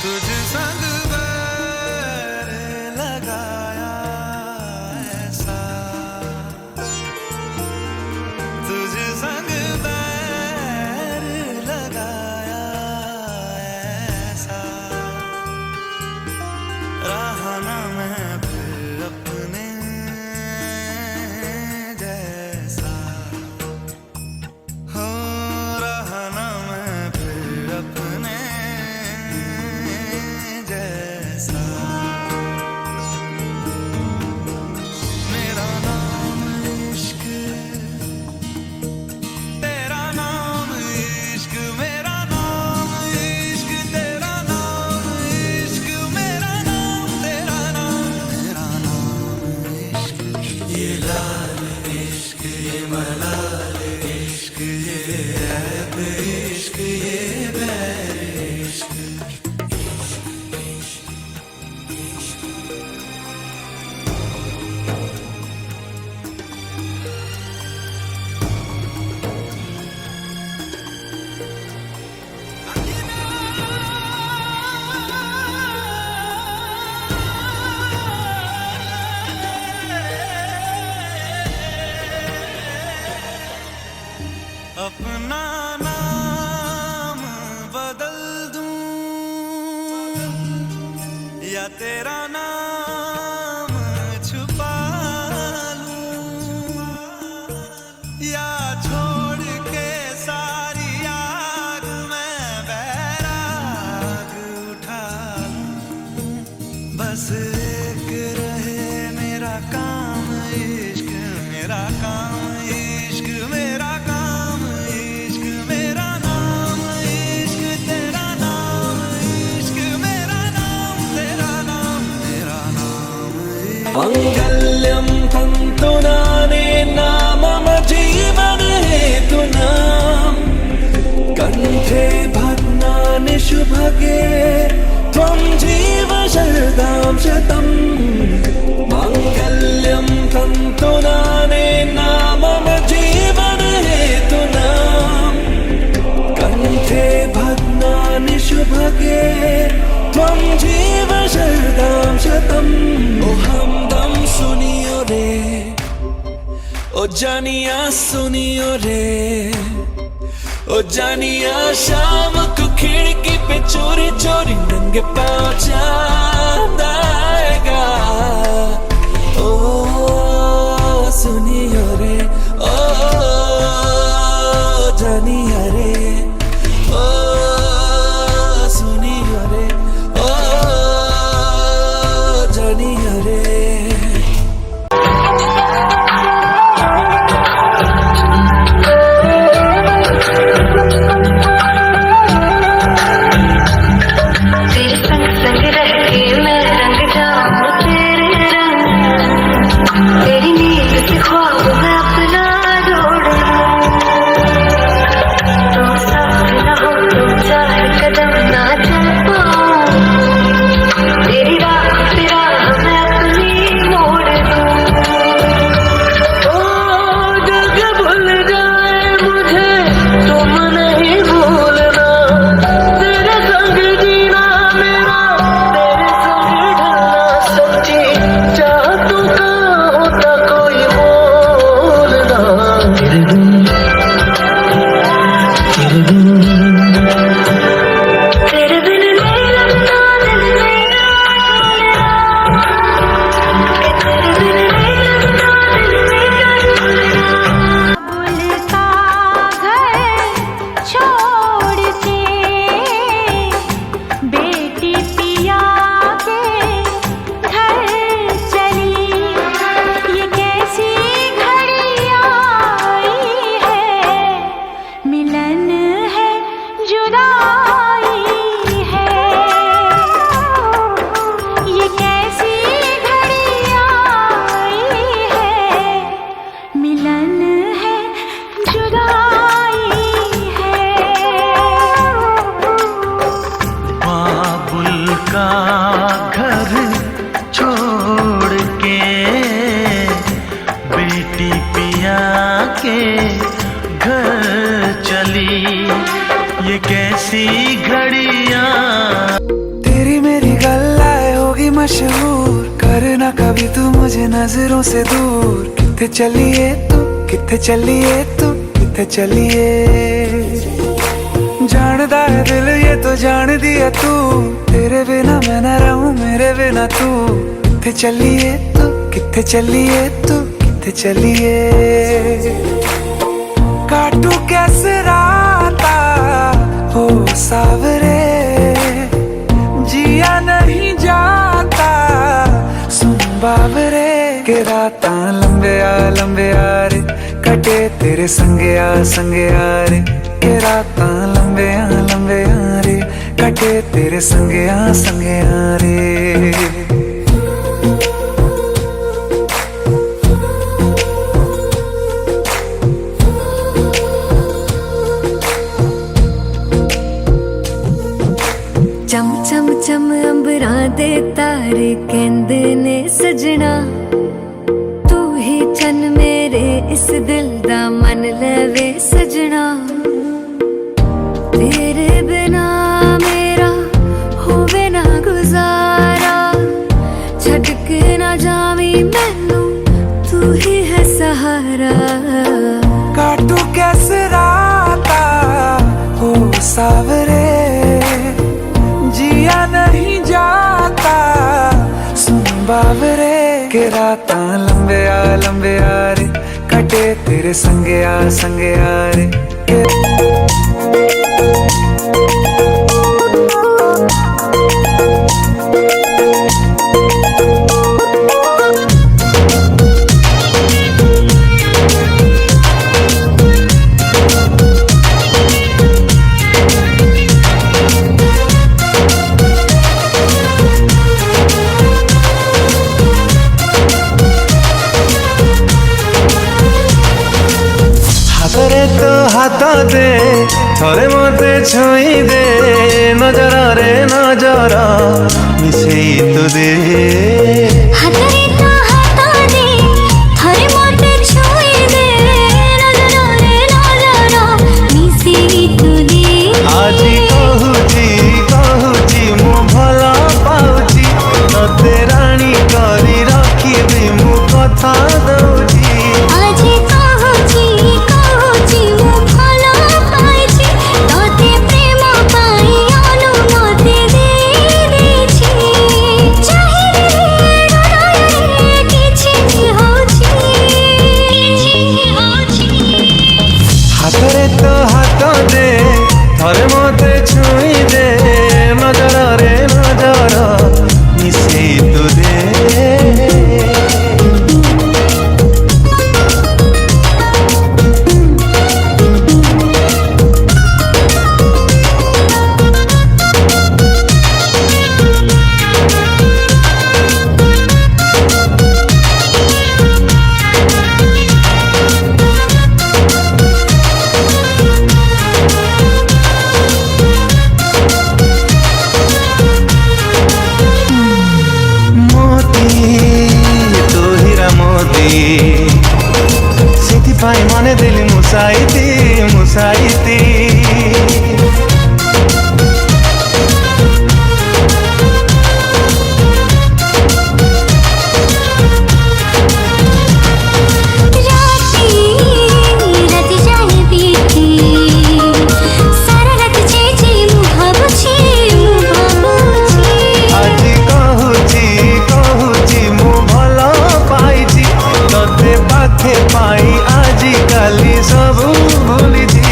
तुझ संग बैर लगाया ऐसा, तुझ संग बैर लगाया ऐसा, रहा ना मैं फिर अपने जैसा, हो रहा ना मैं फिर अपने जैसा। मेरा नाम इश्क, तेरा नाम इश्क, मेरा नाम इश्क, तेरा नाम इश्क, मेरा नाम, तेरा नाम, तेरा नाम इश्क। ये लाल इश्क, ये मलाल इश्क, ये ऐब इश्क, ये बैर इश्क। अपना नाम बदल दूं या तेरा नाम छुपा लूं, या छोड़ के सारी आग मैं बैराग उठा लूं। बस एक रहे मेरा काम इश्क, मेरा काम इश्क, मेरा काम इश्क, मेरा नाम इश्क, तेरा नाम इश्क, मेरा नाम, तेरा नाम, तेरा नाम इश्क। मङ्गल्यं तन्तु नानेन मम जीवन हेतुना, कण्ठे भग्नानि शुभगे त्वं जीव शरदां शतम्। मङ्गल्यं तन्तु नानेन मम जीवन हेतुना, कण्ठे भग्नानि शुभगे त्वं जीव शरदां शतम्। ओ हमदम सुनियो रे, ओ जानिया सुनियो रे, ओ जानिया शाम को खिड़की पे चोरी चोरी नंगे पाँव चांद आएगा। ओ सुनियो रे, ओ जानिया रे, ओ सुनियो रे, ओ जानिया रे। तेरे संग संग रह के मैं रंग जाऊं तेरे रंग, तेरी नींद से खो चली ये कैसी घड़ियां। तेरी मेरी गल्लाए होगी मशहूर, करना कभी तू मुझे नजरों से दूर। किथे चलिए तू, किथे चलिए तू, किथे चलिए। जानदा है दिल ये तो जान दिया तू, तेरे बिना मैं न रहूं मेरे बिना तू। किथे चलिए तू, किथे चलिए तू, किथे चलिए। काटू कैसे राता हो सावरे, जिया नहीं जाता सुन बाबरे। के रातां लंबे आ रे, कटे तेरे संगे आ रे। के रातां लंबे आ रे, कटे तेरे संगे आ रे। चम चम चम अंबरां दे तारे कहंदे ने सजना, तू ही चन मेरे इस दिल दा मन लवे सजना। तेरे बिना मेरा होवे ना गुजारा, छड़ के ना जावी मैनू तू ही है सहारा। काटू कैसे राता हो सावरे, जिया नहीं जाता सुन बाबरे। के रातां लंबे आ रे, कटे तेरे संगे आ रे। ହାତରେ ତ ହାତ ଦେ, ଥରେ ମତେ ଛୁଇଁ ଦେ। ନଜରରେ ନଜର ମିଶେଇ ତୁ ଦେ। ହାତରେ ତ ହାତ ଦେ, ଥରେ ମତେ ଛୁଇଁ ଦେ। ନଜରରେ ନଜର ମିଶେଇ ତୁ ଦେ। ଆଜି କହୁଛି ମୁଁ ଭଲ ପାଉଛି, ତତେ ରାଣୀ କରି ରଖିବି ମୁଁ କଥା ଦଉଛି। ଆଜି କହୁଛି ମୁଁ ଭଲ ପାଇଛି, ତତେ ପ୍ରେମ ପାଇଁ ଅନୁମତି ଦେଇଛି। ଚାହିଁଲେ କିଛି ହଉଛି। ହାତରେ ତ ହାତ ଦେ, ଥରେ ମତେ ଛୁଇଁ ଦେ। ନଜରରେ ନଜର ମିଶେଇ ତୁ ଦେ। ସେଥିପାଇଁ ମନେ ଦେଲି ମୁସାଇତି। ଆଜି କହୁଛି ମୁଁ ଭଲ ପାଇଛି, ତତେ ପାଖେ ପାଇ ଆଜି କାଲି ସବୁ ଭୁଲିଛି।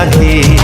चाही